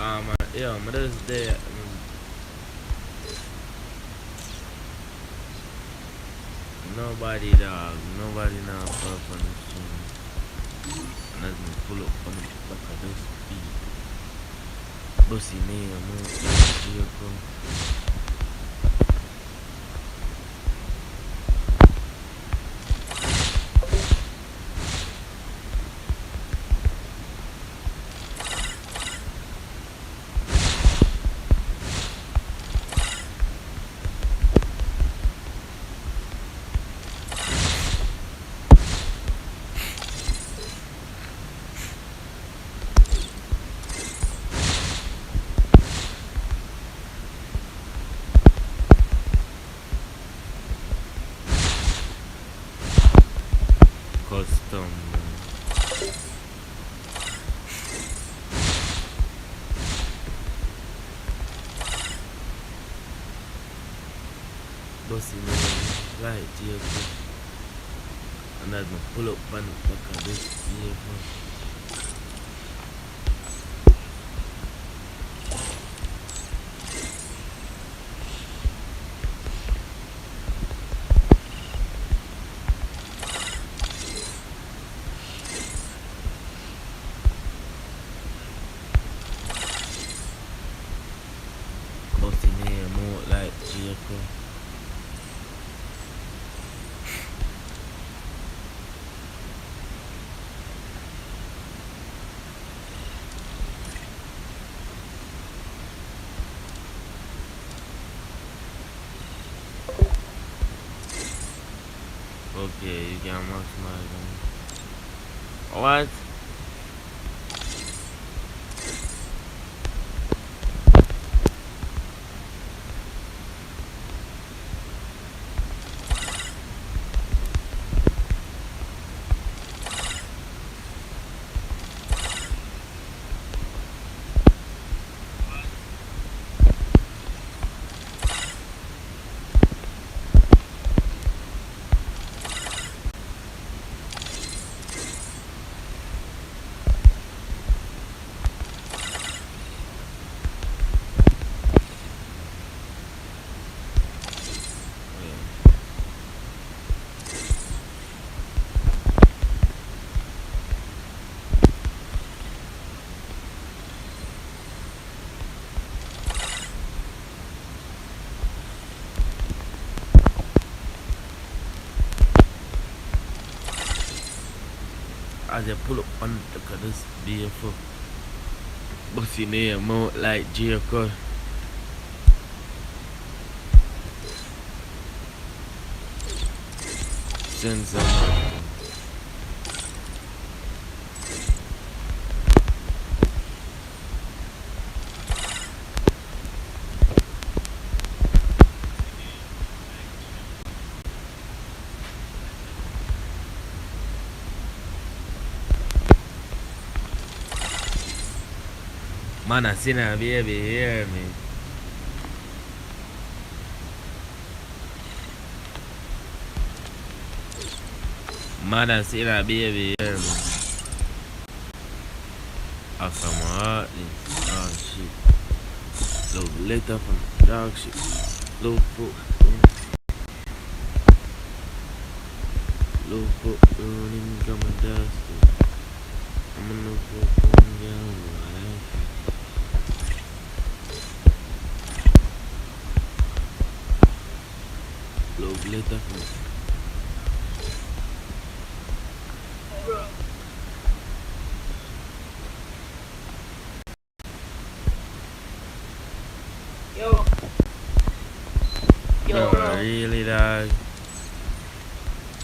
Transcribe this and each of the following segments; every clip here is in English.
Yeah, I'm just there. Nobody dog, nobody now pull up on the scene. And as me pull up on the back of this speed. Bussy name, man. Vehicle. Custom, man. Bussy name, right, vehicle. And as me pull up on the back of this vehicle. Bussy name, more like vehicle. Okay, you can maximize them. What? As I pull up on the back of this vehicle. Bussy name, more like vehicle. Sensor. Man, I seen a baby hear me. Man, I seen a baby hear me. I come out this. Oh shit. Little letter from dog shit. Little foot. Little foot running come dust. I'm gonna put on down. Little letter from. Yo, No, bro. really dog.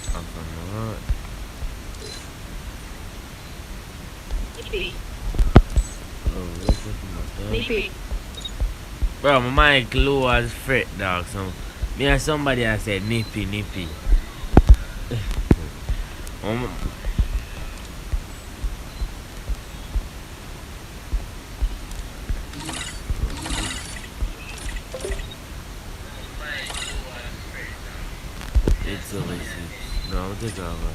I come out. Nippy. Oh, letter from my dog. Nippy. Bro, my mic low as fret dog. So me and somebody I said nippy nippy. um, it's a receipt. No, I'll take over.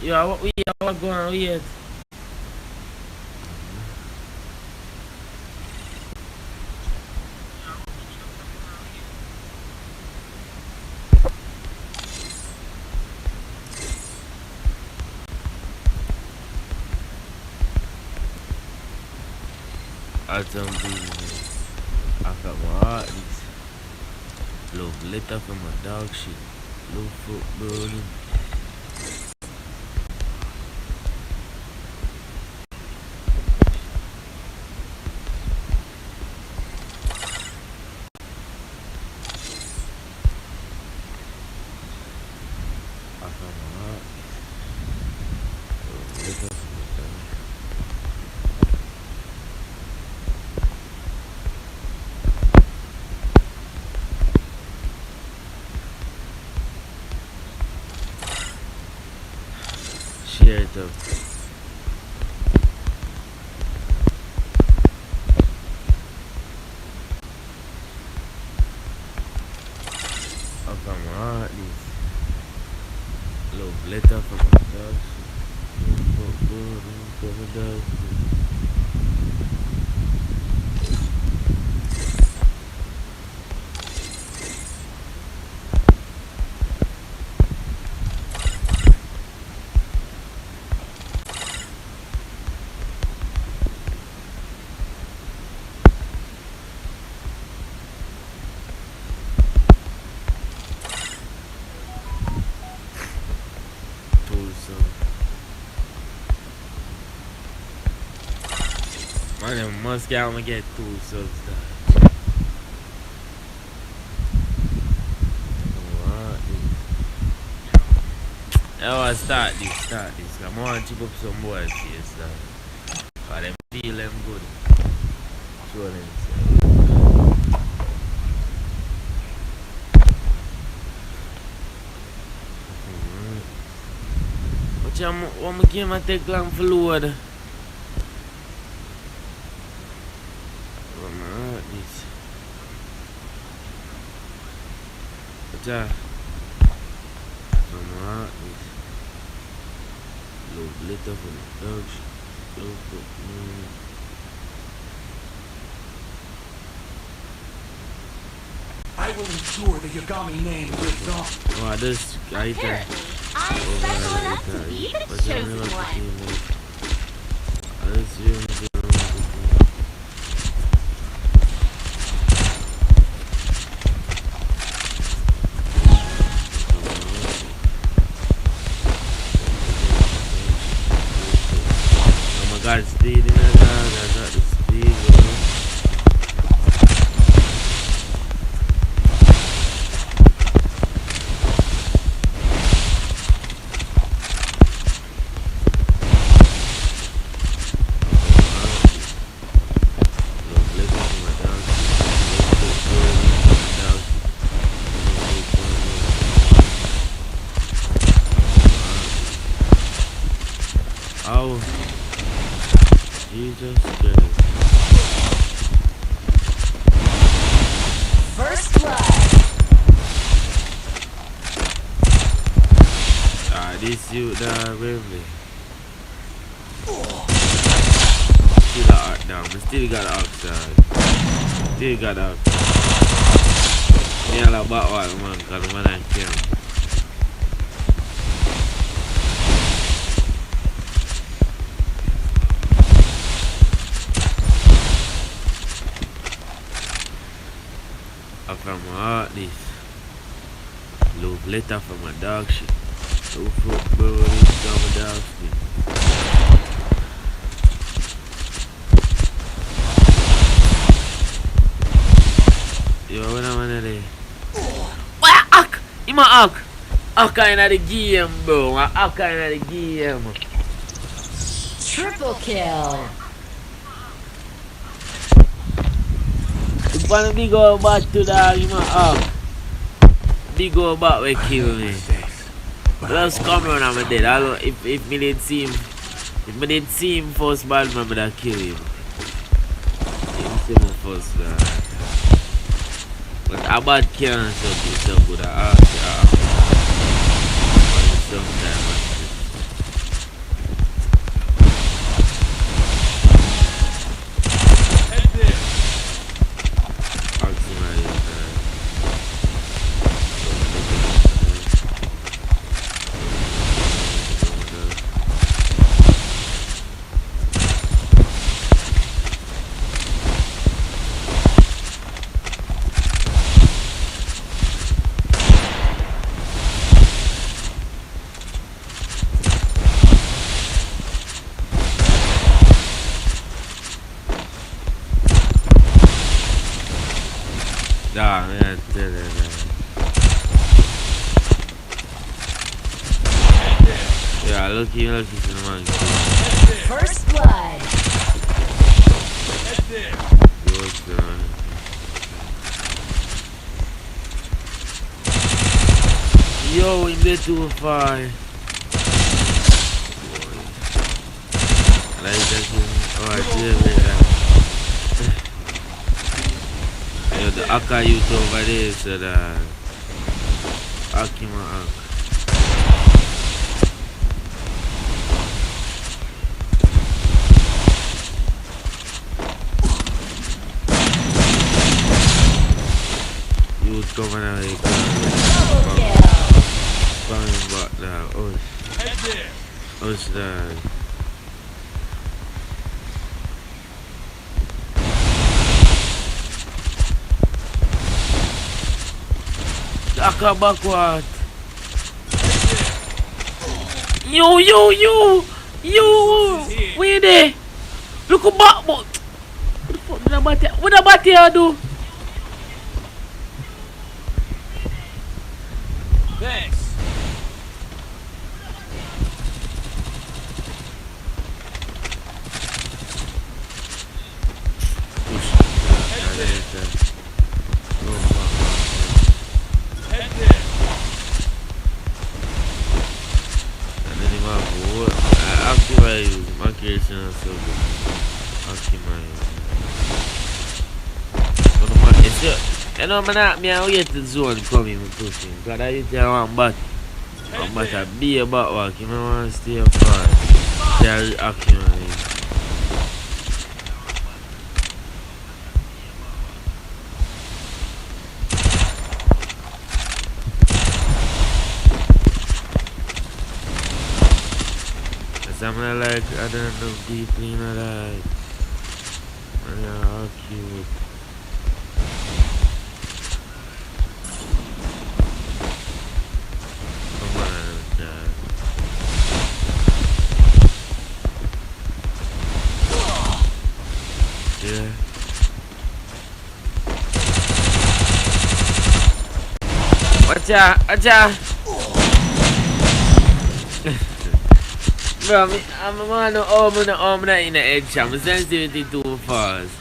Yeah, what we are going on yet? I don't believe I got my heart. Love letter from my dog shit. Love football. I got my heart. Love letter from my dog. Share it up. I got my heart. Love letter from my dog shit. Love football from my dog shit. Man, must get I'ma get 2 subs done. I start this. I want to chip up some boys here, so for them feel them good. Show them. What my game I take long for load? Love letter from the dogs. I will ensure the Yagami name lives on. Oh, this guy there. I'm special enough to be the chosen one. Got speed in the dog, I got the speed, bro. Oh. Jesus Christ. First blood. This you dog, really. Still a arc down. I still got the ox dog. Still got the ox. Yeah, like back one man, cause the man I kill. I from my heart this. Love letter from my dog shit. Love football, this down my dog shit. Yo, when I'm in there. What? Hack! I'm a hack! Hack in the game, bro. I'm hack in the game. Triple kill. If one big old bat to dog, I'm a hack. Big old bat will kill me. Just come run and I'm dead. If me did see him first bad man, I'd kill him. Him see me first bad. But a bad can't so good. Sometimes. lucky cinnamon. First blood. Good girl. Yo, in there too far. Like that. Oh, I did it. Yo, the Akka youth over there said Akima Ak. Youth coming out here. Coming back now. Oh, that. Akka backward. Yo. Where there? Look at back, but what the fuck did what about here do? Thanks. You know, man, I wait the zone coming and pushing. Because I used to want bat. But I be a bat walk. You know, I want to stay far. They're reacting on it. Cause I'm not like, I don't know deeply, you know, like, I'm not cute. Yeah. Watch out. Bro, I'm a man who open in the edge. I'm sensitivity too fast.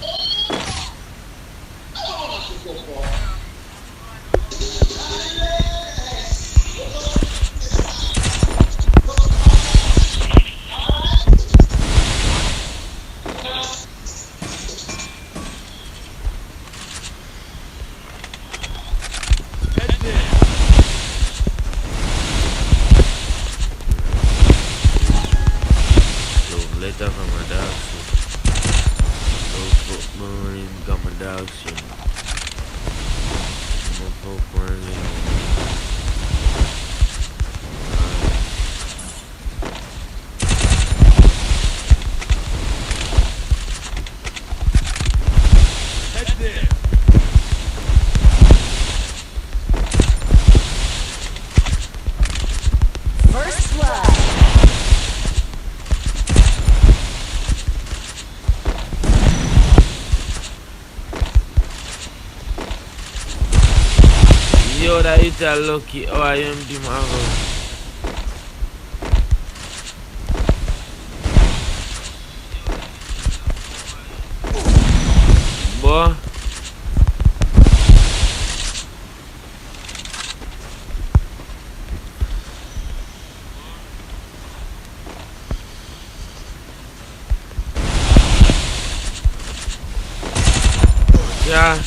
Later from my dog shit. Don't put money in got my dog shit. I'm gonna put money in. Head there. First blood. Yo, that is a lucky. Oh, I am the mango. Boy. Yeah.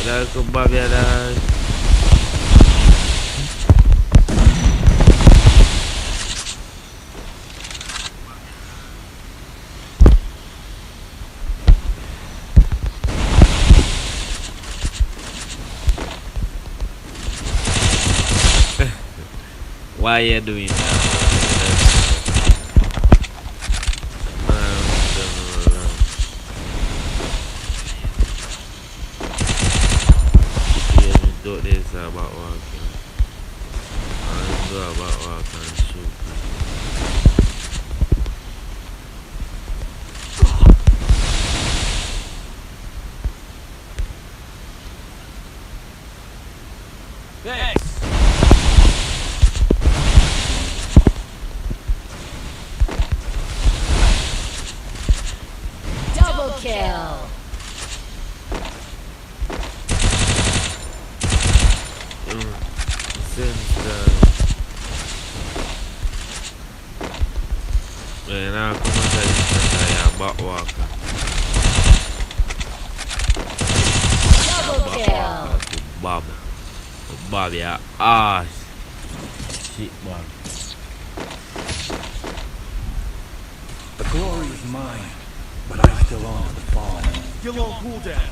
Dah kebab ya dah. Why are you doing that? This about walking. I don't know about walking and shooting. Thanks. sense, man, now come on, tell you something, you're a back walker. Double kill. Bob, your ass. Shit, Bob. The glory is mine, but I still honor the fallen. Kill on cooldown.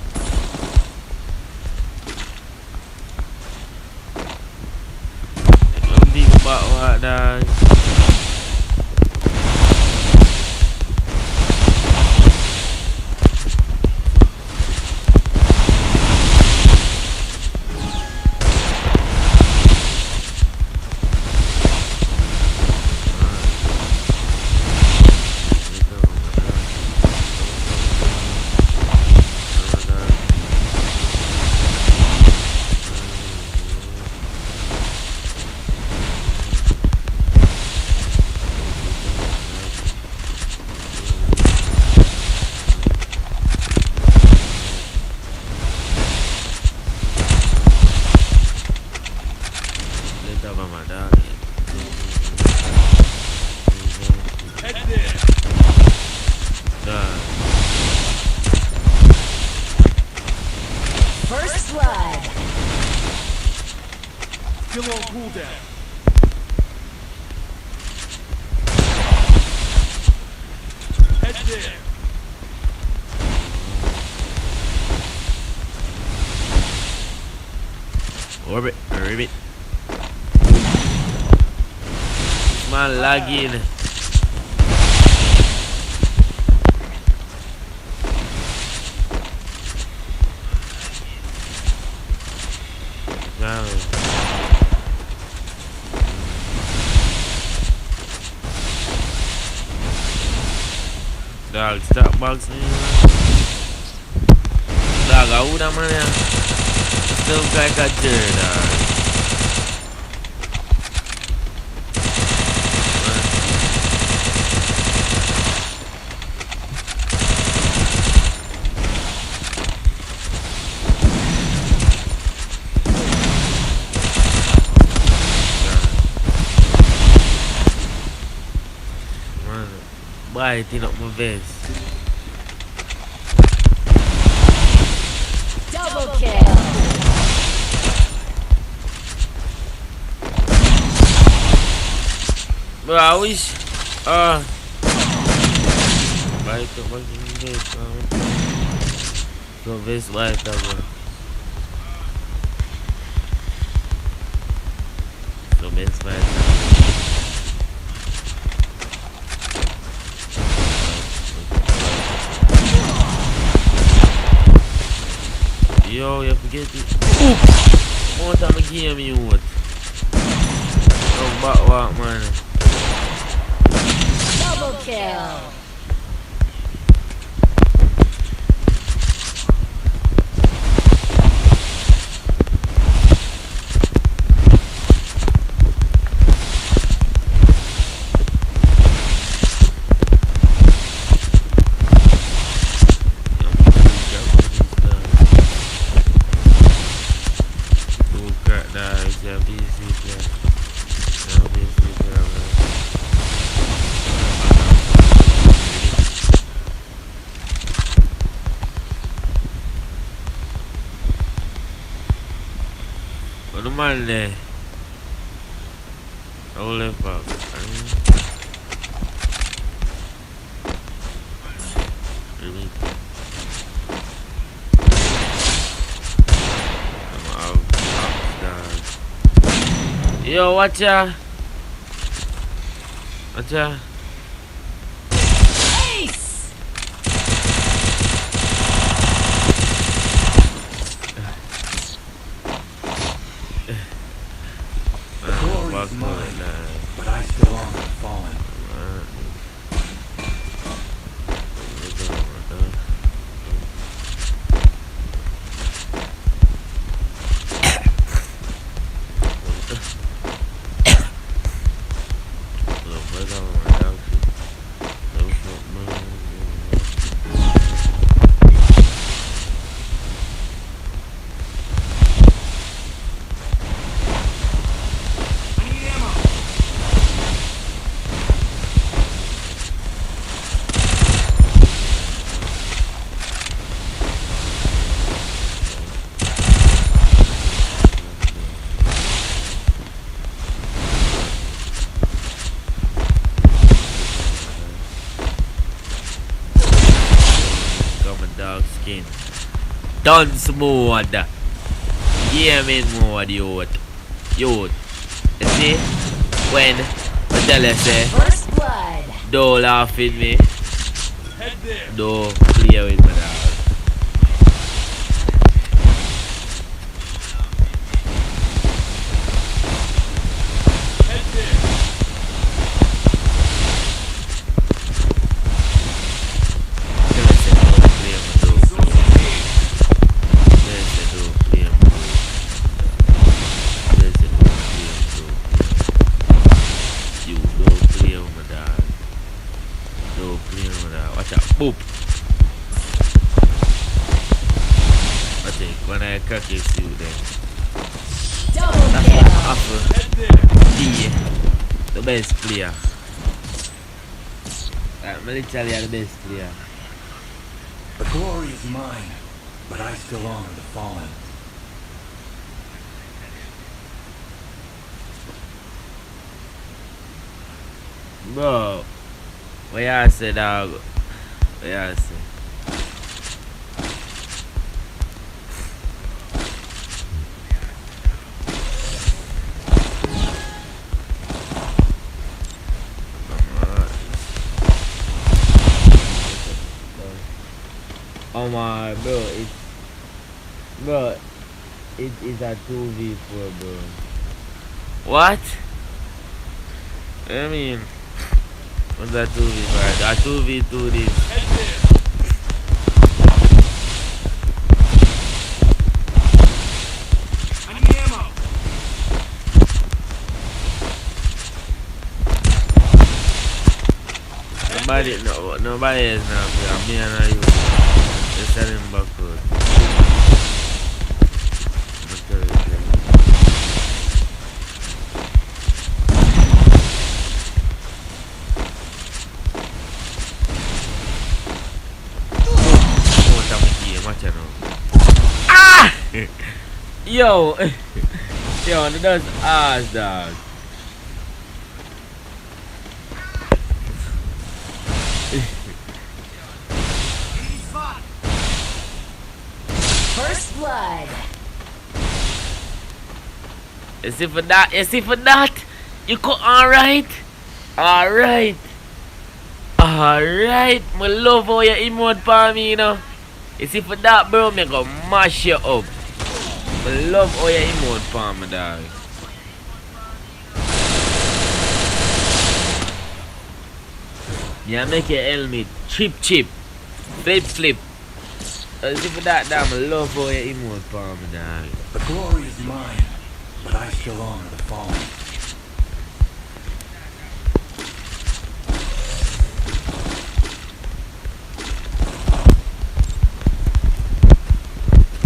Don't be back walk, dog. First blood. Kill on cooldown. Head there. Orbit, ribbit. Man lagging. Dog, stop boxing me, man. Dog, I would have money. Still like a jerk, dog. Biting up my vest. Double kill. Bro, I wish. Bite up my vest, man. So vest bite up, bro. So vest bite up. Yo, you forget it. More time a game you would. No back walk, man. Double kill. Ano man eh. Ole fuck. Yo, watch ya. Watch ya. Ace. The glory is mine, but I still honor the fallen. Tons mode. Gaming mode, youth. Youth. You see? When I tell you say, First blood. don't laugh at me. Head there. Don't play with me, dog. Head there. Tell me say, don't play with me, don't play with me. Tell me say, don't play with me. Tell me say, don't play with me, don't play with me. You don't play with me, dog. Don't play with me, dog. Watch out. Boop. I think when I cock you, see you then. Double That's kill. what Apple Head there. D, the best player. I'm literally the best player. The glory is mine, but I still honor the fallen. Bro, what you say, dog? What you say? Oh my, bro, it is a 2v4, bro. What? I mean, what's that 2v4? A 2v2 this. Head there. I need ammo. Nobody is now. Me and you. They're selling backward. Ah! Yo! Yo, that's ass, dog. First blood. You see for that? You see for that? You go alright? Alright. Alright. I love how you emote for me, you know. You see for that, bro, me go mash you up. I love how you emote for me, dog. Yeah, make your helmet chip. Flip. You see for that, damn, I love how you emote for me, dog. The glory is mine, but I still honor the fallen.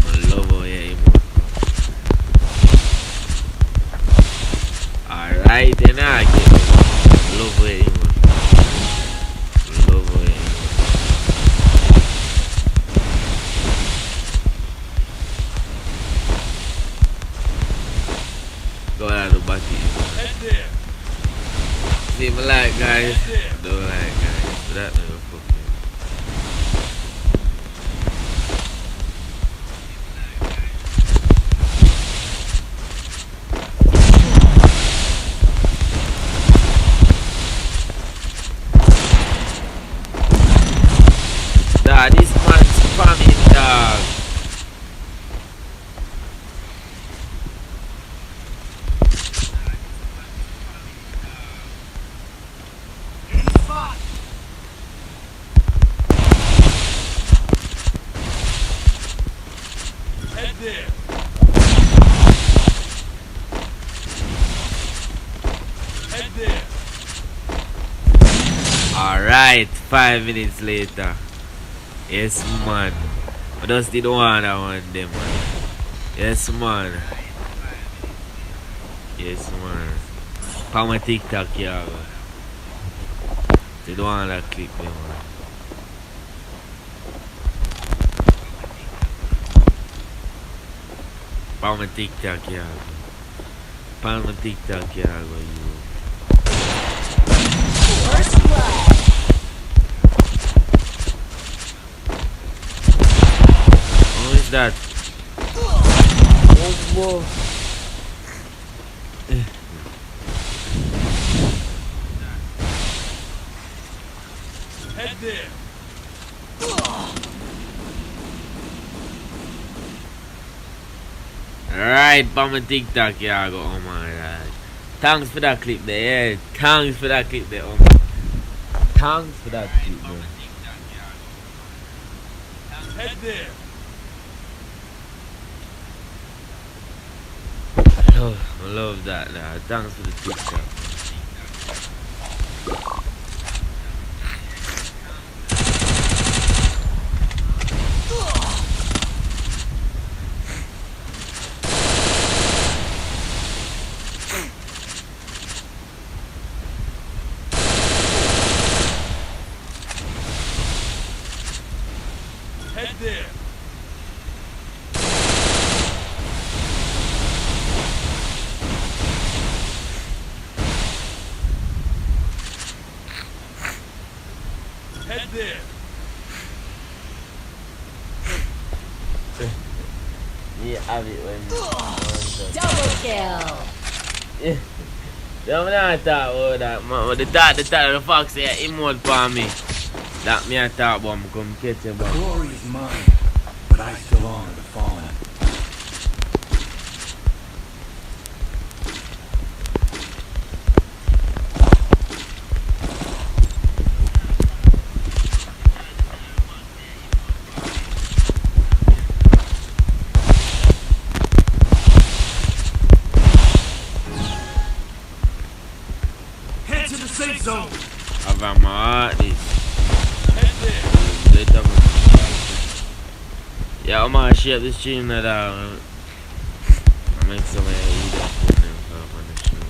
I love how you emote. Alright, then I get it. I love how you emote. I love how you emote. Go out of the bucket. Head there. See me like guys. Head there. Don't like guys. So that never fucking. Dog, this man's spamming, dog. Head there. Head there. Alright, 5 minutes later. Yes, man. I just did one I want them, man. Yes, man. Yes, man. For my TikTok, yeah. Did one that clip, me, man. For my TikTok, yeah. For my TikTok, yeah, you. First blood. Oh, Watch that. Oh, Head there. Alright, bomb TikTok, yeah, go. Oh my god. Thanks for that clip there, yeah. Thanks for that clip there, oh my. Thanks for that clip there. Head there. I love that, nah. Thanks for the TikTok. Head there. Head there. Yeah, have it when Double kill. yeah. I'm not talk about that, man. The fox here, emote for me. That me I talk about, me come catch you, The but glory is mine, but I still honor the fallen. Head to the safe zone. I've had my heart this. Head there. Yeah, I'm gonna share this stream that I make some eat that food and stuff on the stream.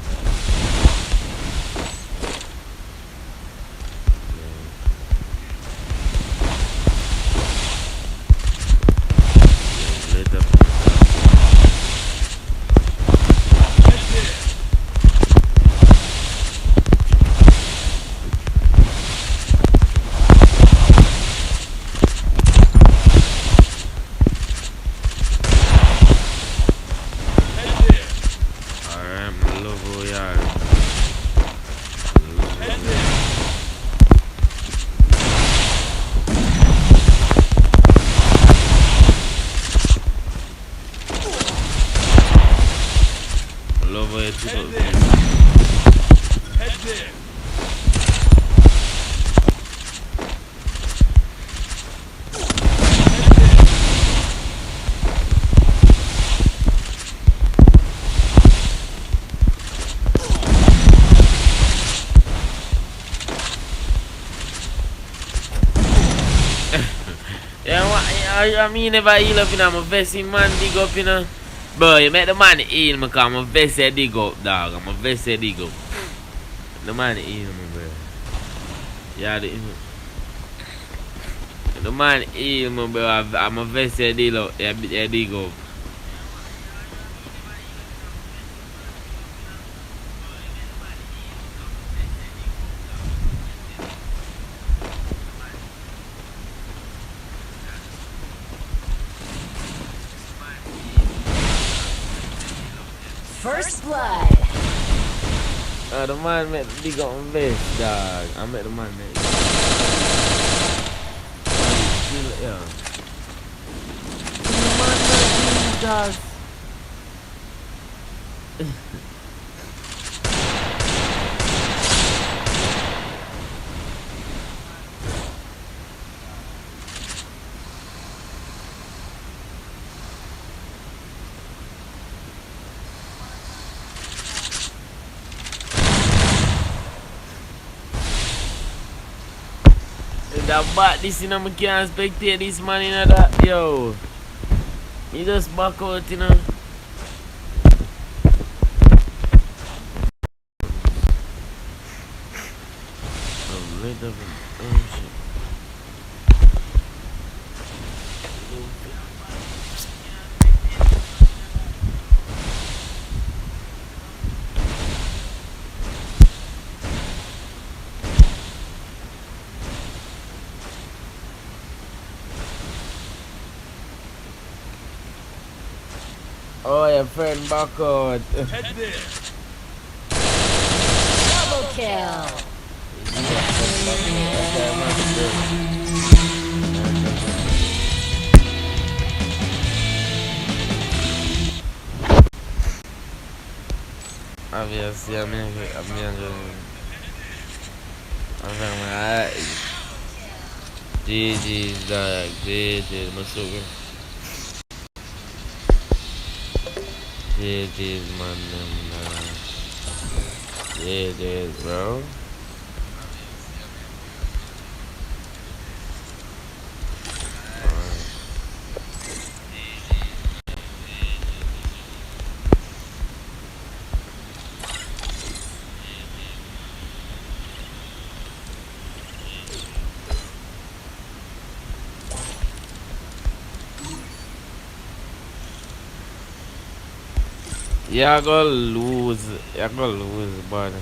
Yeah, later. Head there. Head there. Alright, my love who you are. Head there. Love who you took Head out. there. Head there. Yeah, I mean never heal up, you know, I'm a vesting man dig up, you know. Bro, you make the man heal me, cause I'm a vested dig up, dog. I'm a vested dig up. The man heal me, bro. Yeah, the man heal me, bro. I'm a vested dig up. Yeah, dig up. First blood. The man make the dig up my vest, dog. I met the man make. Yeah. The man make dog. That bat this, you know, I can't spectate this man, you know, that, yo. He just back out, you know. Oh, late up, oh shit. Oh, your friend back out. Head there. Double kill. Obviously, I'm alright. GG's dog, GG's, Masuga. GG's, man, them, GG's, bro. You're gonna lose, but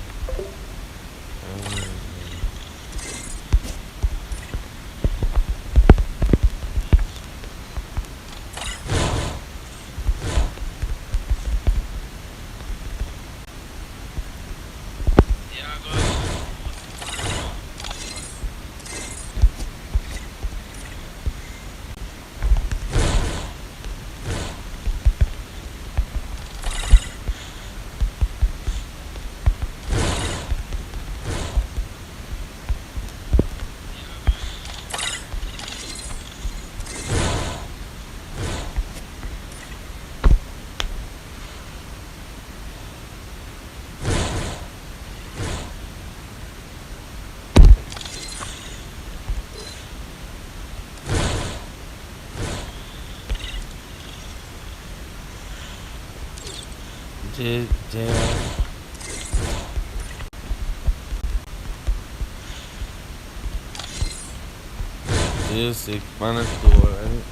Sick, man, it's cool, right?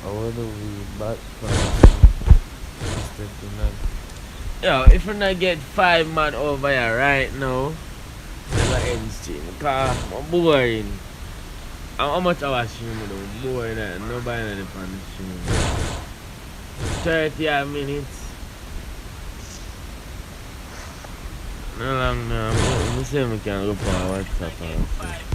I wonder we back Yo, if we not get 5 man over here right now, never end stream, because I'm boring. How much hours stream though? Boring, nobody on the stream. 30 minutes. No long now. I'm saying we can go for WhatsApp and stuff.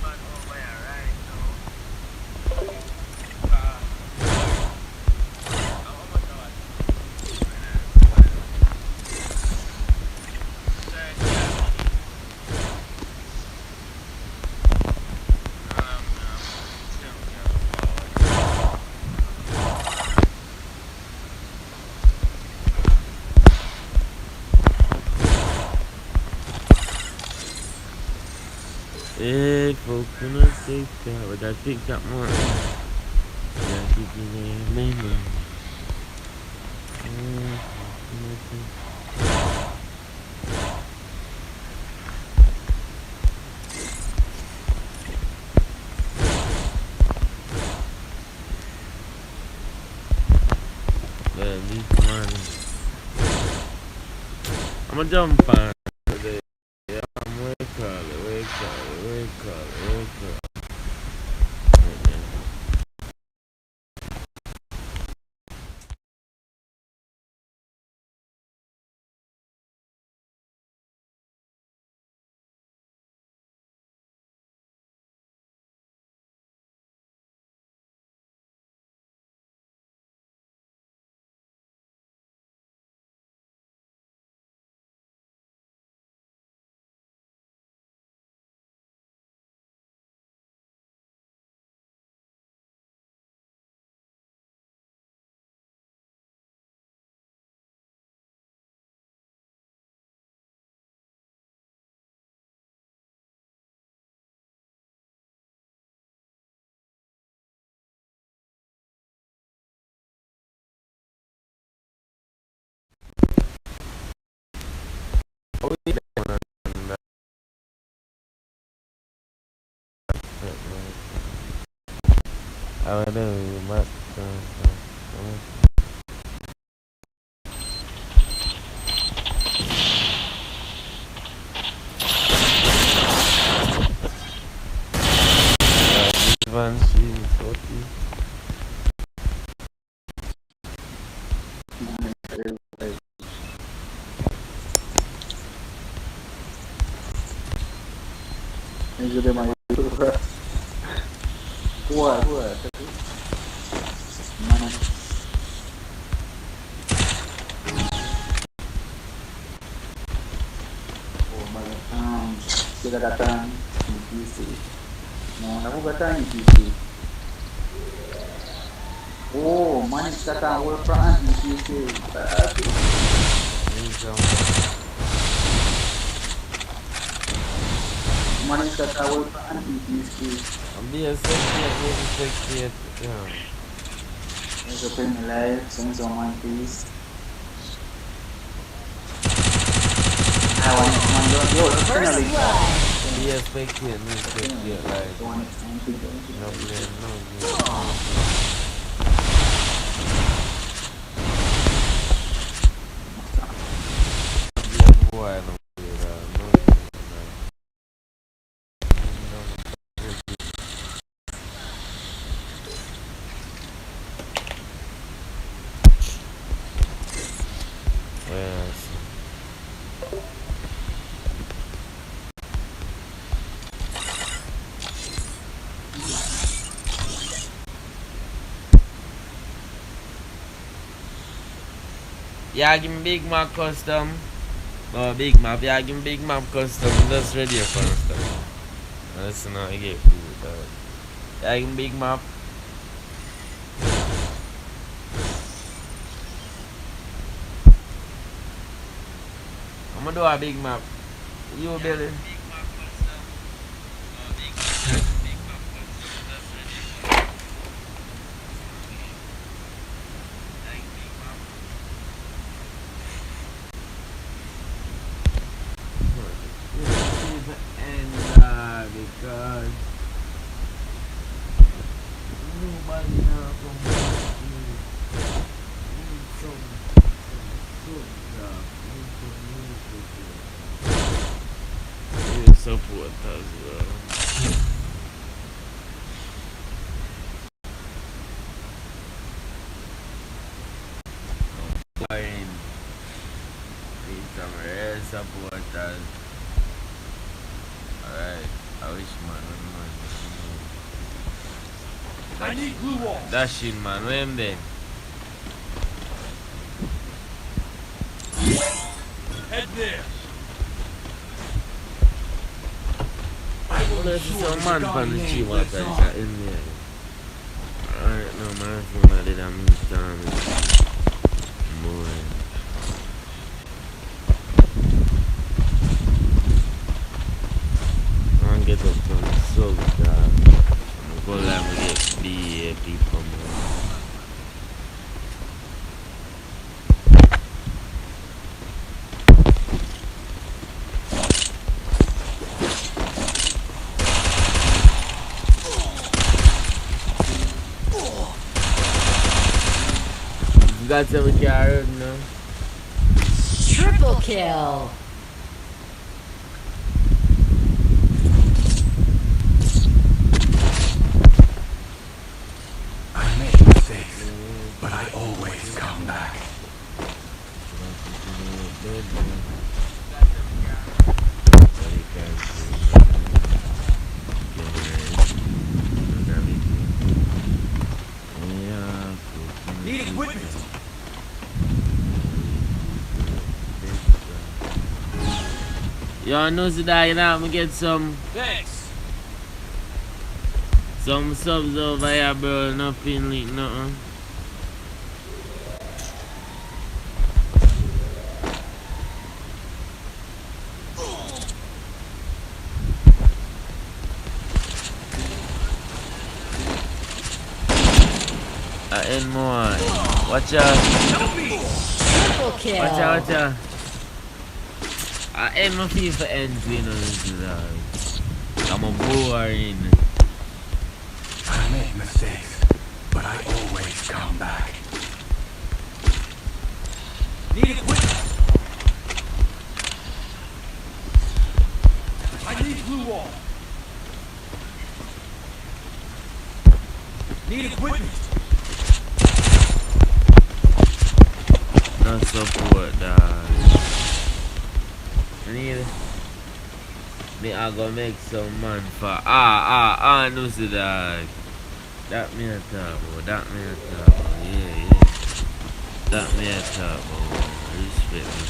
Hey, folks, when I take that, but I think that more. Yeah, keep it in the I'm gonna jump on. I'm wake up. I don't know, but Van, she's 40. Eso de mayor. Kuat. Mana? Oh, kita datang di PC. Nah, aku datang di PC. Oh, Manis datang World France di PC. Manis datang World France di PC. Ambil spectate. Let's open the live. Send someone, please. I want to yo, First blood. Ambil spectate, like. No blame, no. Boy, no. Yeah, give me Big Mac custom. Oh, Big Map. Yeah, give me Big Map custom. Just ready for stuff. Listen, I get food. Yeah, give me Big Map. I'm gonna do a Big Map. You, Billy. Because nobody now from some good job. Need support as well. Boring. Need some real supporters. Alright. I wish man. I need glue wall. Dashing man, where am they? Head there. There's some man from the cheap water in there. Alright, no man, phone I did a meantime. Boy. Get up from the sub, dog. I'm gonna go live and get BA people, man. You got some carrot now? Triple kill. But I always come back. Need equipment. Y'all know that you know, I'm gonna get some Thanks. subs over here, bro. Nothing like nothing. And more. Watch out. Triple kill. Watch out. I end my FIFA ends in on this. I'm a boring. I make mistakes, but I always come back. Need equipment. I need glue wall. Need equipment. No support, dog. I need Me I go make some man for no see dog. That me a talk about, that me a talk about, yeah. That me a talk about, respect me.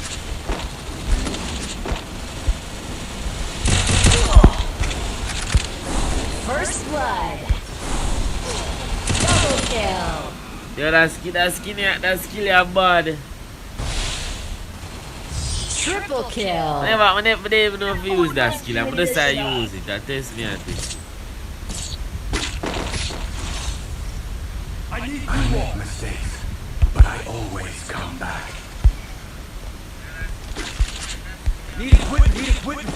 First blood. Double kill. Yo, that skill ya bad. Triple kill. I never even know if you use that skill. I'm just say use it. That test me and test. I make mistakes, but I always come back. Need equipment, need equipment.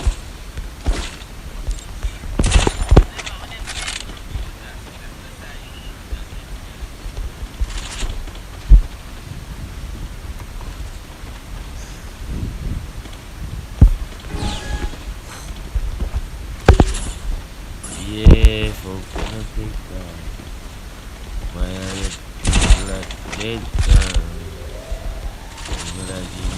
Yeah, folks, I think why are you like dead down? But I give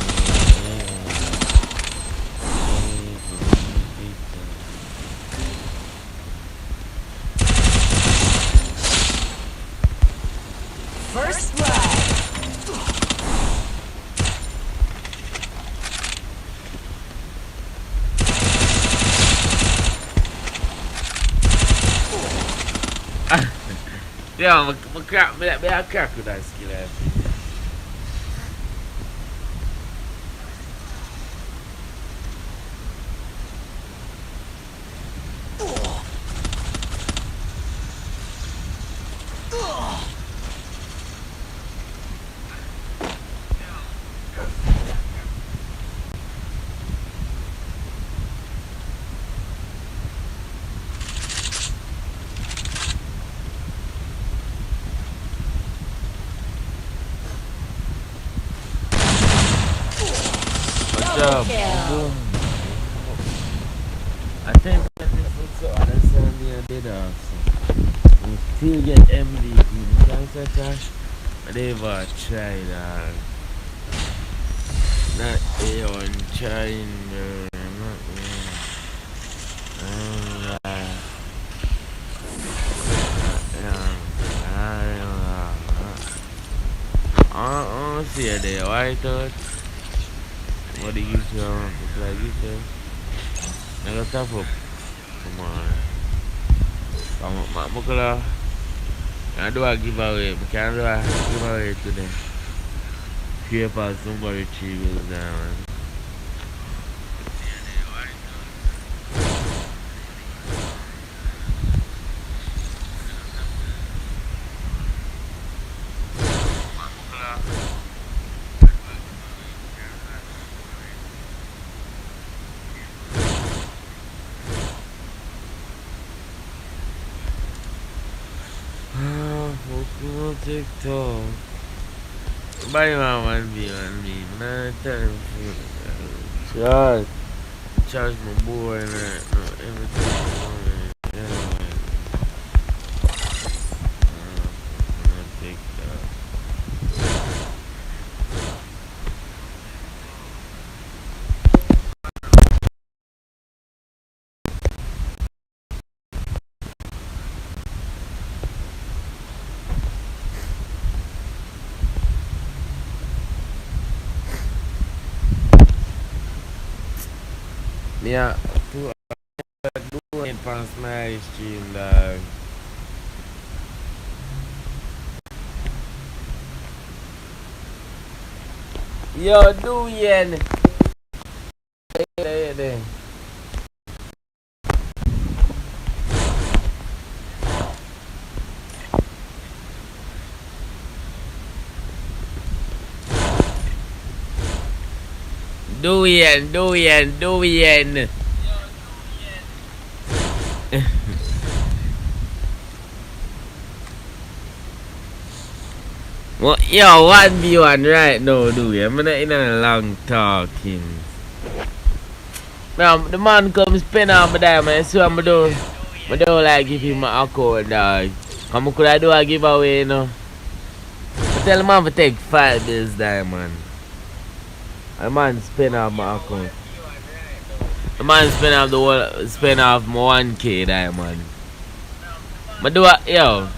First blood. yeah, I crack with that skill. Double kill. I think that this looks so understand me and did also. We still get MVP. Thanks for that. I never tried that. Not even trying. See you there, white out. What do you say? It's like you say. I got tough up. Come on. Come on, I do a giveaway. I can't do a giveaway today. Papers, somebody retrievals down. TikTok. Bye, man. Man, time for charge my boy and everything. TikTok. Yeah, to do it past my stream, dog. Yo, do yen. There. Do yen. Well, yo, 1v1 right now, do we? I'm not in a long talking. Now, the man comes spend on my diamond, so I'm do. I don't like give him my account, dog. Come could I do a giveaway, you know? I tell the man to take 5 bills diamond. A man spend on my account. The man spend off my 1K diamond. But do what, yo?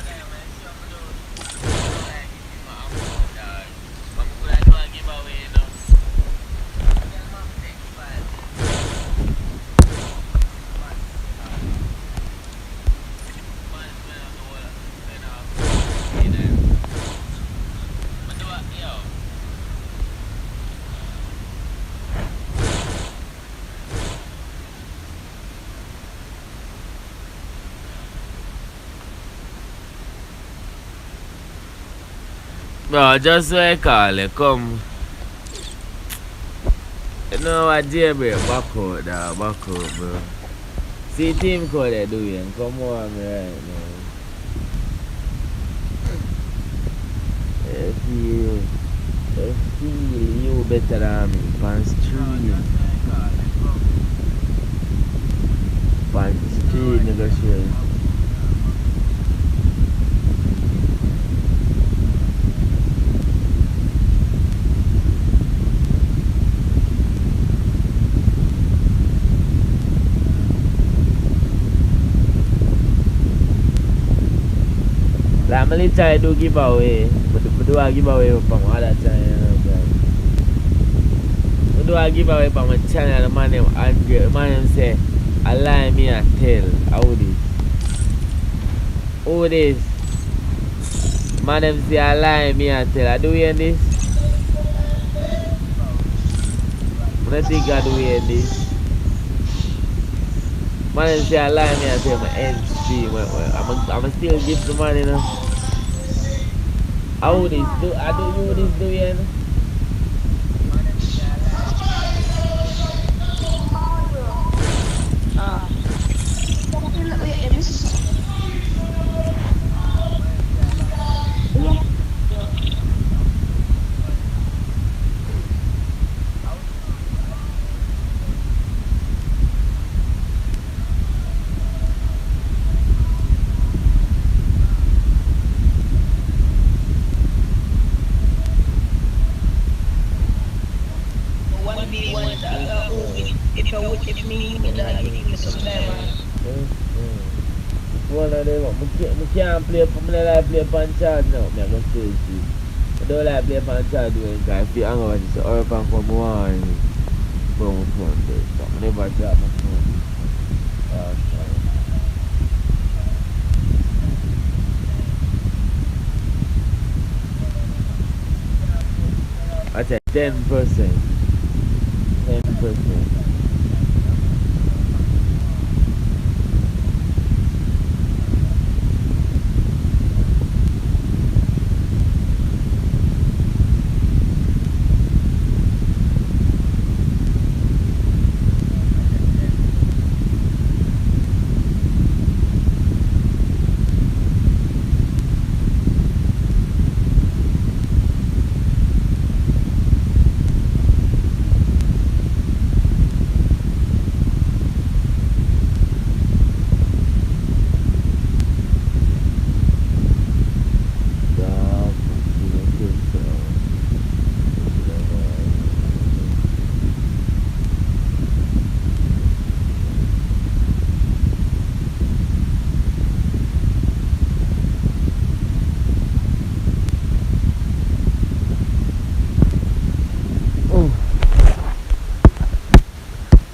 Bro, just so I call it, come. You know what, jailbreak, back out, dog, back out, bro. See team code they doing, come on me right now. I feel you better than me, pan stream. Pan stream negotiation. Like, I try to do giveaway, but do I give away from other channel, I do I give away from my channel, the man name Andre, the man name say, I lie me a tell, how this? Who this? Man name say, I lie me a tell, I do hear this? I think I do hear this. Man name say, I lie me a tell, my NC, I'm still give the money, you know. How this do? I do you this do you know? One of them, I can't play for me, I play Pancharge now. I'm going to say it. I don't like play Pancharge because I feel I'm going to say, or if I'm from one, from my phone. So I never drop my phone. I say 10%. 10%.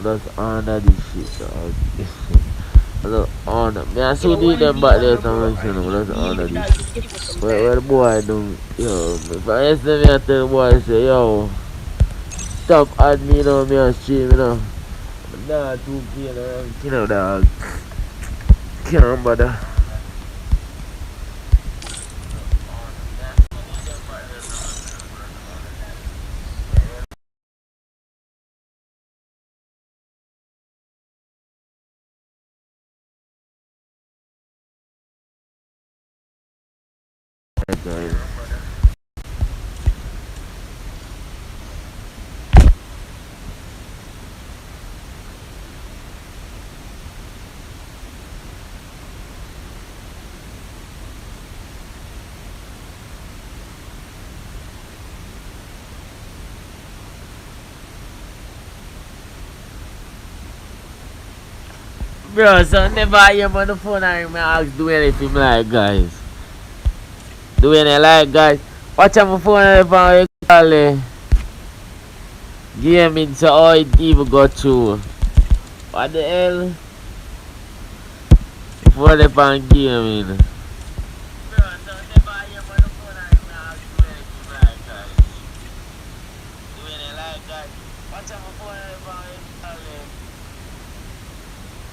That's under this shit, dog. That's under. Me I saw them back there somewhere, that's under this. Where the boy do, yo, if I ask them, I tell the boy, say, yo, stop adding me, you know, me on stream, you know. But nah, 2K, you know, dog. Can't bother. Guys. Bro, so never hear me on the phone and me ask do anything like guys. Do anything like guys. Watch on my phone and I call it. Gaming so how it even go through. What the hell? Before they pan gaming. Bro, so never hear me on the phone and me ask do anything like guys. Do anything like guys. Watch on my phone and I call it.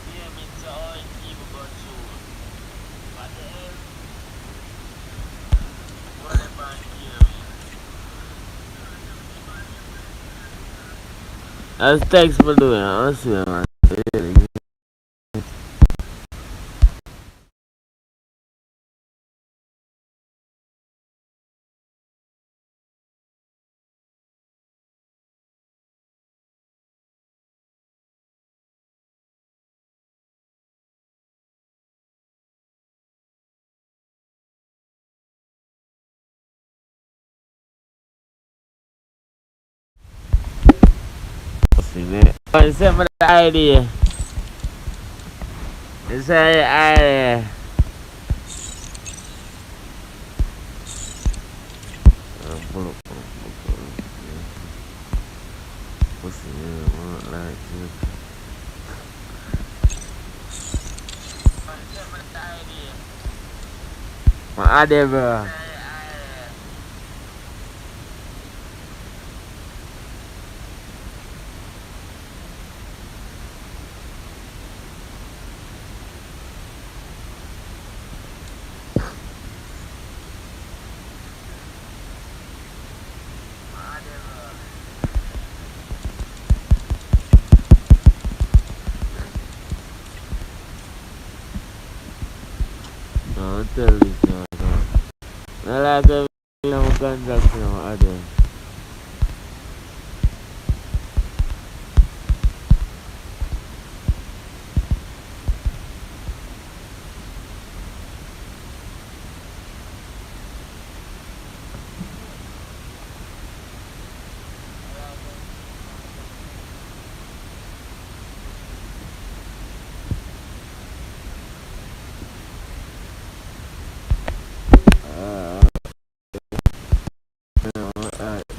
Gaming so how it even go through. What the hell? Before they pan gaming. That's text me doing, honestly, man. Really. See that? Oh, send me the idea. It's the idea. Pull up. Pussy, yeah, like this. My idea, bro. No, tell this now. I like a contract now, idea.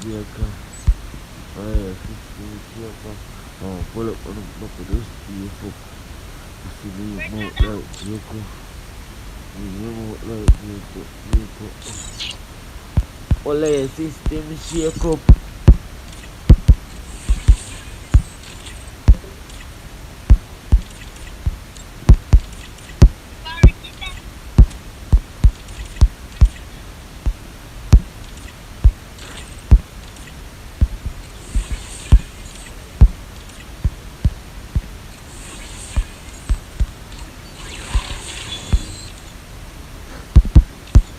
Vehicle. Oh, yeah, 15 vehicle. Oh, pull up on the back of this vehicle. You see me remote light vehicle. Remote light vehicle. All the system shake up.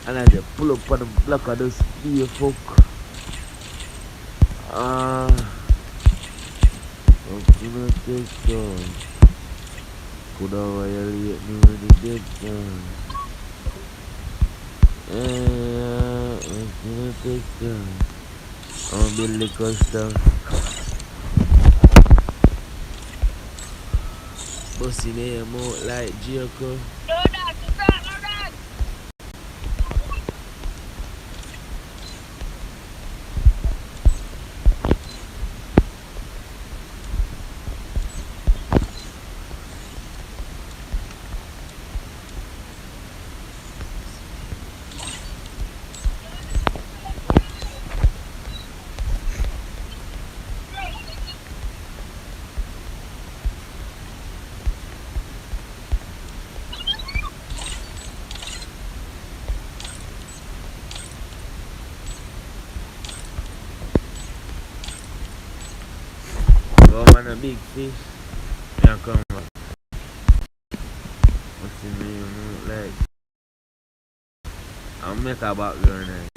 And I just pull up on the block of this vehicle. I'm gonna take down. Could have violated me when he did down. I'm gonna take down. I'm gonna build the custom. Bossy name out like Jacob. Go on a big fish. Yeah, come on. What's the name? Like, I'll make a background.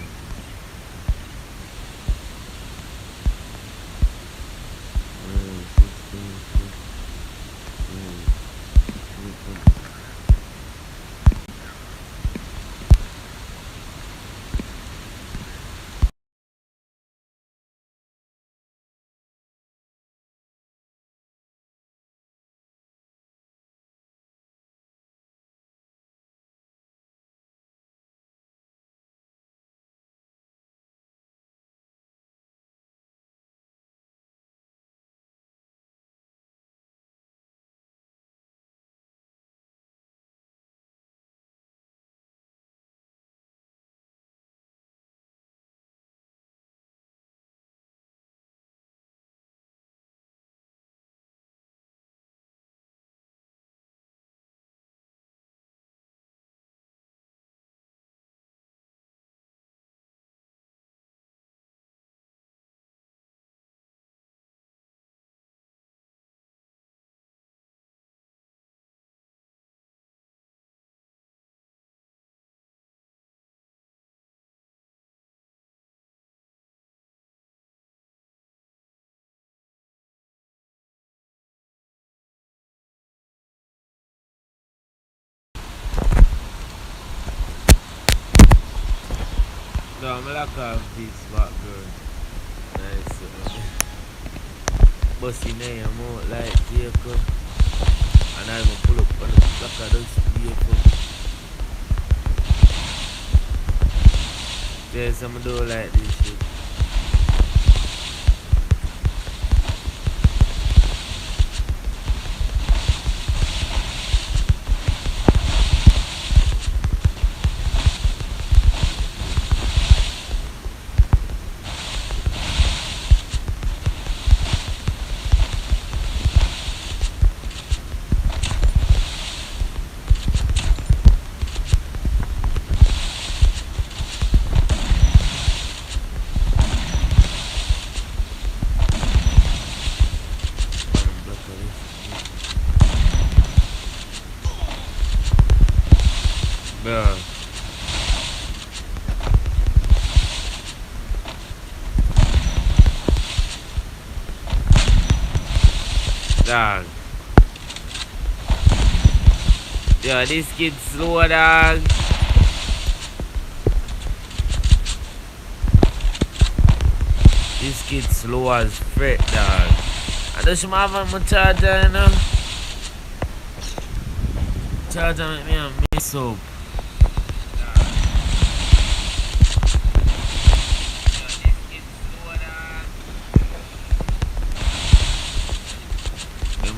I'm like off this background. Nice. Bossy name, I'm out like Jacob. And I'm gonna pull up on the back of this vehicle. Yes, I'm gonna do like this shit. Bro. Dog. Yo, this kid slow, dog. This kid slow as frick, dog. I just have my charger, you know. Charger make me a mess up.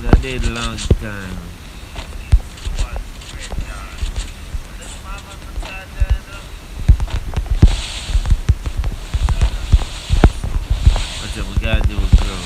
I did a long time. What's up, we gotta do it, bro.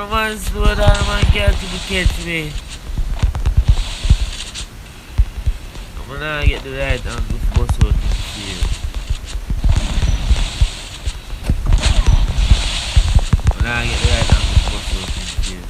Man, slow down, man, can't catch me. I'm gonna get the right angle for bus out in here. I'm gonna get the right angle for bus out in here.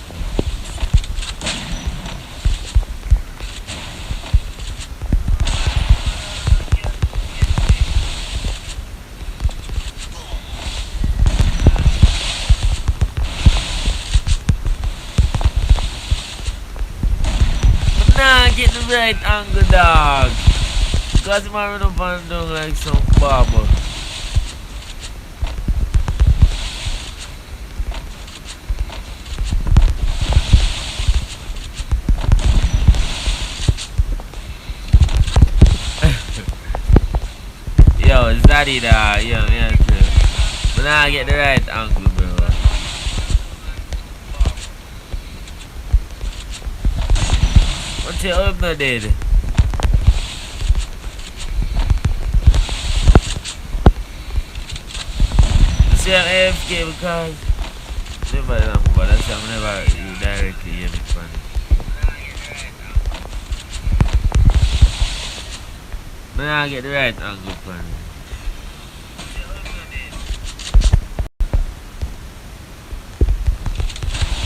Get the right angle, dog. Because I'm running up and down like some barber. Yo, it's daddy, dog. Yo, yeah, too. But now I get the right angle, bro. What's your opener did? See I'm AFK because never know, but that's I'm never you directly hear me funny. But now I get the right angle funny.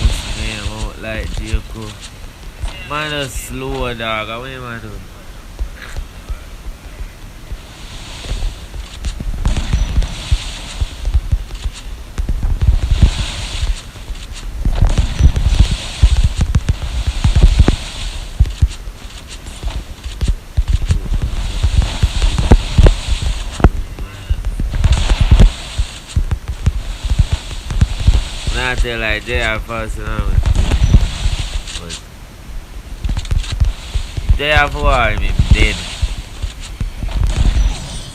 What's the name? Out like Jacob. Man is slow, dog. What am I doing? Not till like they are first now. They have war, I mean, dead.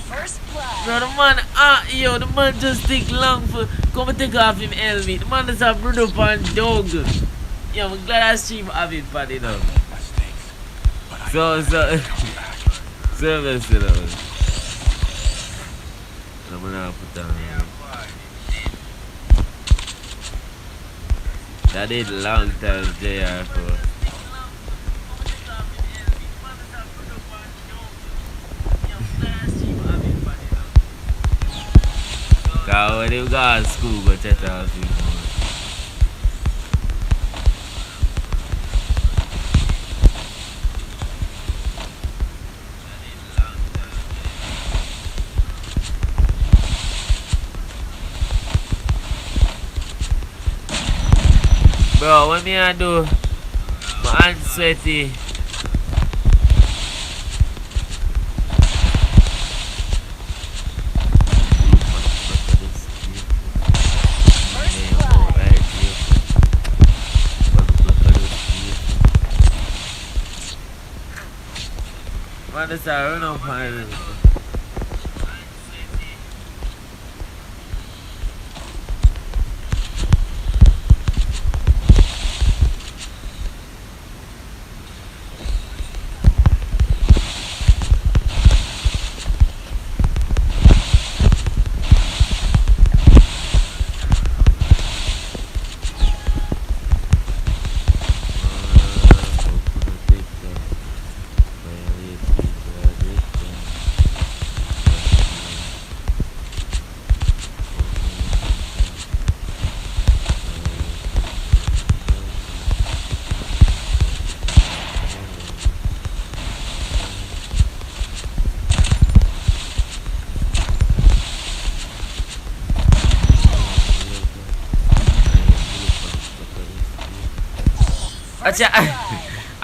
First blood. Bro, the man, the man just take long for come and take off him helmet. The man is a Bruno Pan dog. Yo, I'm glad I stream have it, buddy, though. So, let's sit down. I'm gonna put down here. That did a long time, JR, for. Cause when you go to school, go check out people. Bro, what me I do? My hands sweaty. Man, this a run up on it.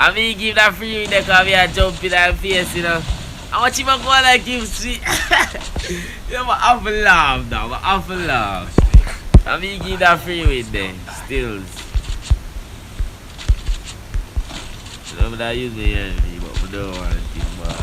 I mean, give that free in there because we are jumping that face, you know. I want you to go like give sweet. You're my awful laugh now, my awful laugh. I mean, give that free with there, stills. You know, that use the enemy, but we don't want to keep ball.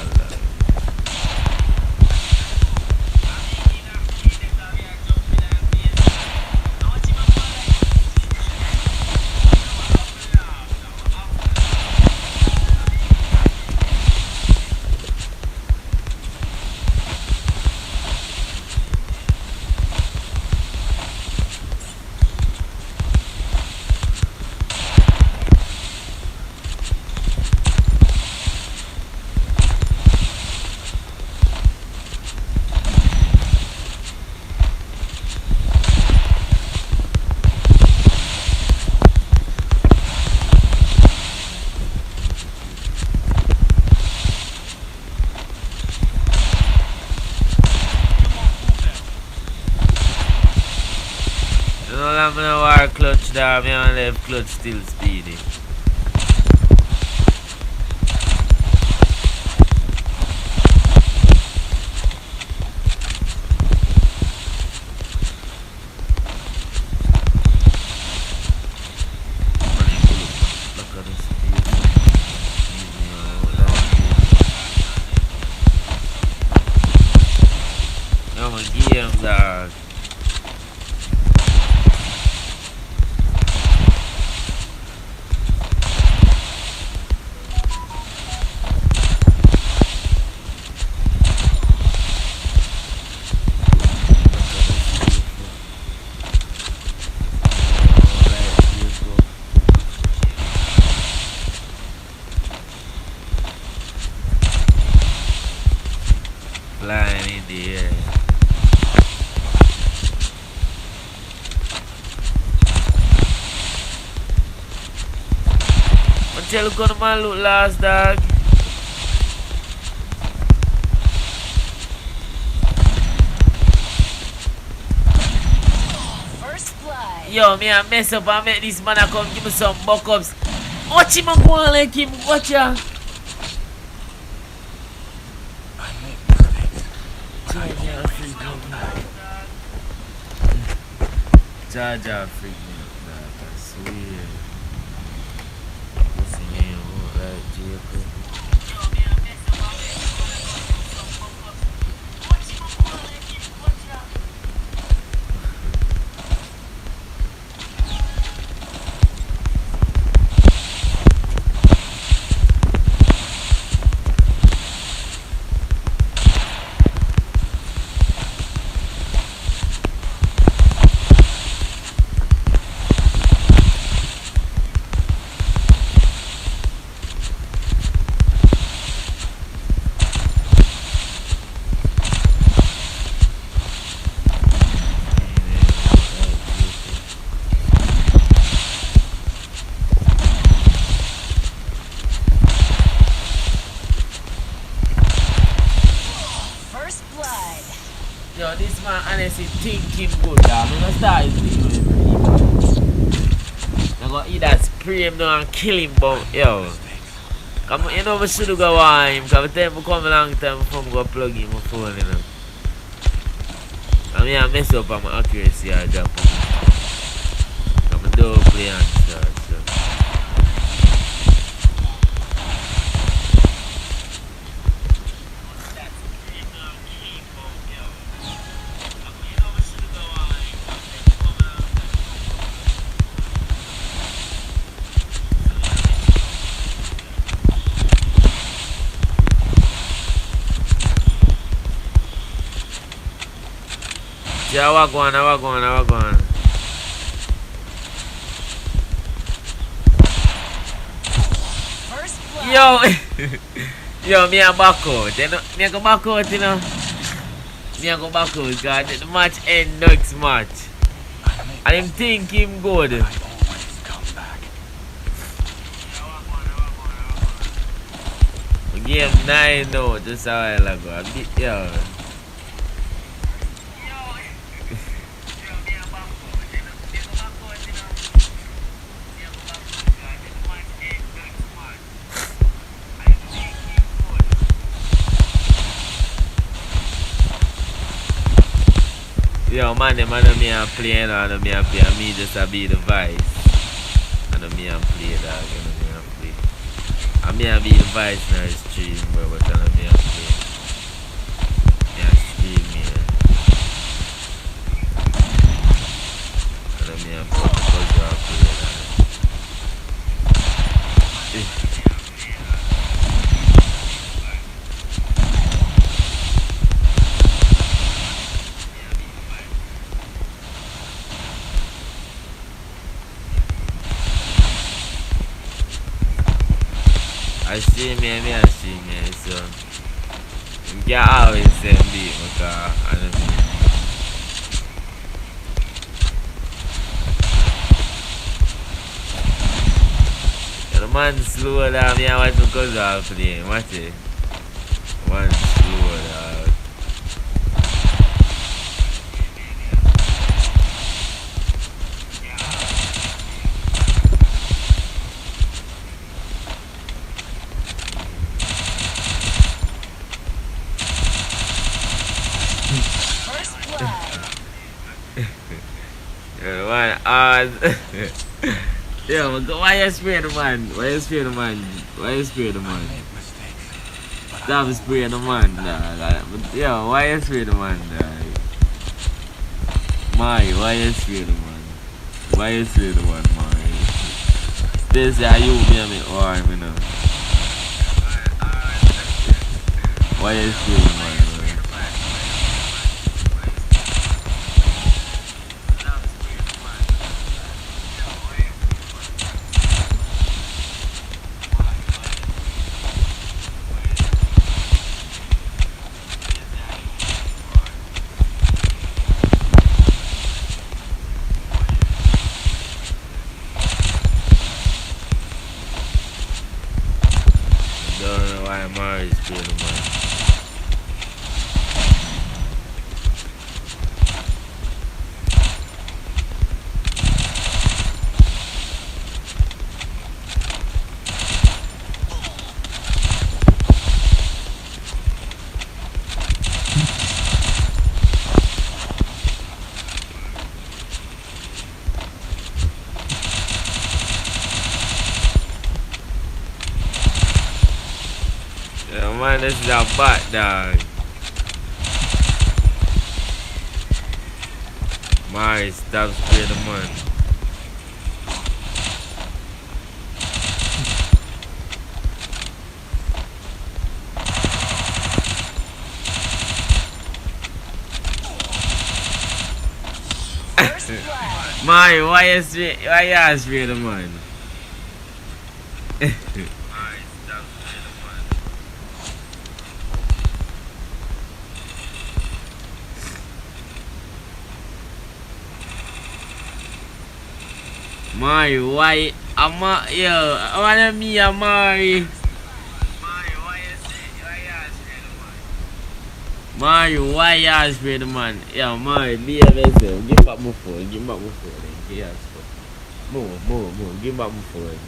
I'm gonna wear clutch there, I'm gonna leave clutch still speedy. I'm gonna give him that. Flying in the air. Until look on my look last dog. First blood. Yo, me I mess up and make this man come give me some buck ups. Watch him go on like him, watch ya. Jaja freak me up, dog. I swear. What's the name? Right, Jacob. think him good, dog. I'm gonna start his thing with him. I'm gonna either spray him down and kill him, but yo. Come, you know, I should go on him. Because I tell him come a long time before I go plug in my phone, you know. I mean, I mess up on my accuracy or drop on me. I'm a double play and start, so. Yeah, I go on. First blood. Yo, me a back out. You know, me a go back out, you know. Me a go back out, because the match end next match. And him think him good. I always come back. Game 9 now, just a while ago. A bit, yo. Yo, man, them and me a play, and me a play, and me just a be the vice. And me a play, dog, and me a play. And me a be the vice in the stream, bro, but and me a play. Me a stream, man. And me a play, because you a play, dog. I see me, so you can't always send beat because I don't know. The man slow down, me I watch my cousin play, watch it. Man slow down. Yo, why you spray the man? Why you spray the man? I make mistakes, but Stop spraying the man, dog. Yo, why you spray the man, dog? Mari, why you spray the man? Why you spray the man, Mari? This is you me arm, you know. Why you spray the man, man? Mari spray the man. Man, this is a bad dog. Mari, stop spraying the man. Mari, why you spray the man? Mari, why? I wanna me a Mari. Mario, why you ask me the man? Yeah, Mario, leave yourself. Give back my phone. Give back my phone. Then. Give us move. Give back my phone.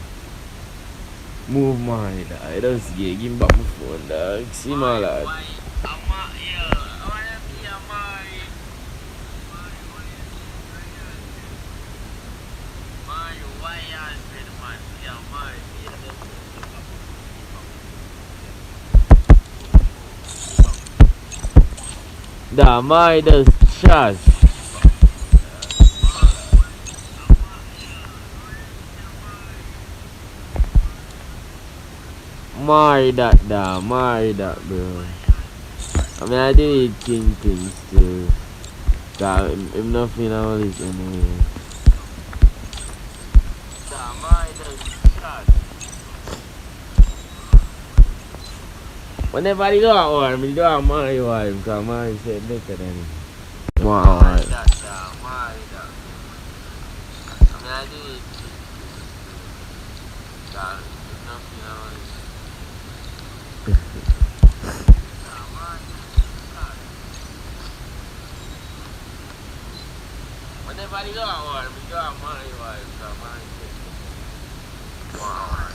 Move, Mario. I don't see it. Give back my phone, dog. See my lad. Da, Mario does shot. Marry that, bro. I mean, I did king things too. God, I'm not feeling all this anyway. Whenever I go out, I do a Mario wife, because Mario said better than him. Wow, I mean, I did God, I'm not feeling all this. Whenever I go out, I do a Mario wife, because Mario said better. Wow.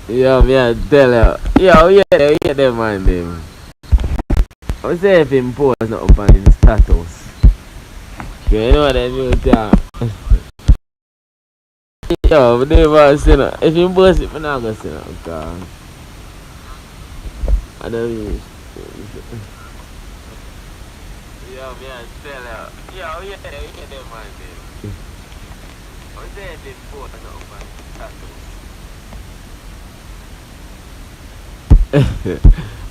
Yo, me I tell you. Yo, yeah, them man them. I say if him post not up on his status. You know what I mean? Yo, but never say no. If him post it, I'm not gonna say no. Because I don't mean. Yo, me I tell you. Yo, yeah, them man them. I say if him post not up on his status.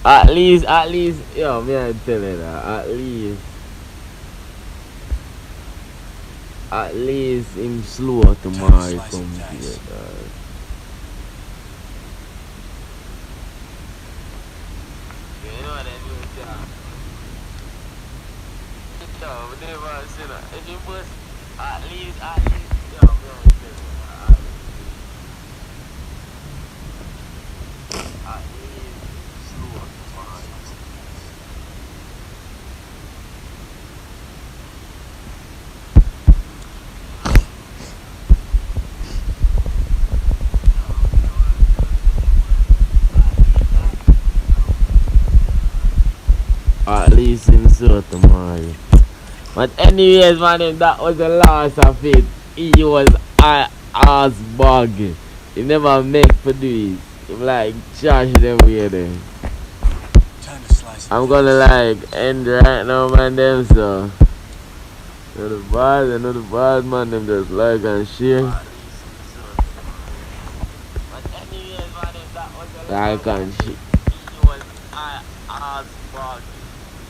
at least, yo, me I tell you that. At least him slow tomorrow come here, dog. You know what I mean, dog? Yo, we never say that. If you post, at least, yo, me I tell you that. At least slow tomorrow. At least in so tomorrow. But anyways, man, that was the last of it. He was a ass bug. He never make for this. He like charge them way there. I'm gonna like end right now, man. Them so. Another bad man. Them just like and share. Like and share. He was a ass bug.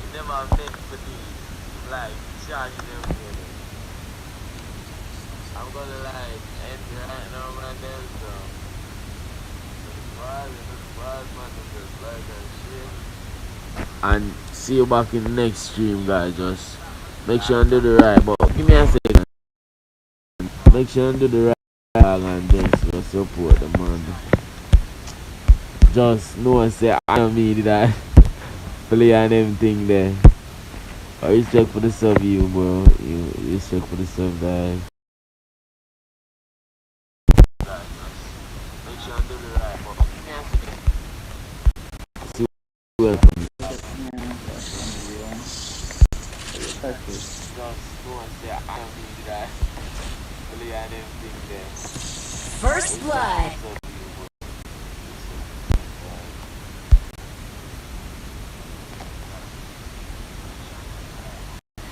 He never make for this. Like charge them way there. I'm gonna like end right now, man. Them so. And see you back in the next stream, guys. Just make sure you do the right, but give me a second. Make sure you do the right and just support the man. Just know say I don't mean that play and everything there. I respect for the sub, you bro. You respect for the sub, guys. Make sure you do the right, but give me a second. Welcome. First blood.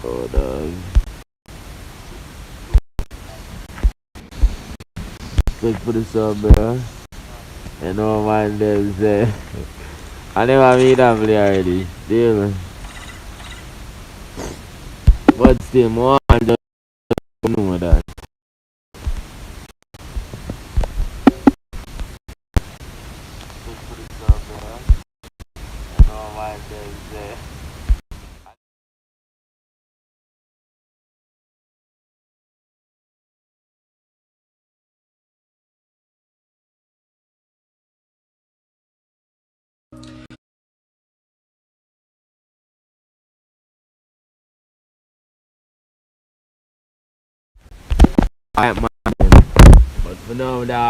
Oh, dog. Look for the sub, bro. And no man them say. I never meet them play already. Still. But still, more just know that. Look for the sub, bro. And no man them say. Alright, man. But for now, dog.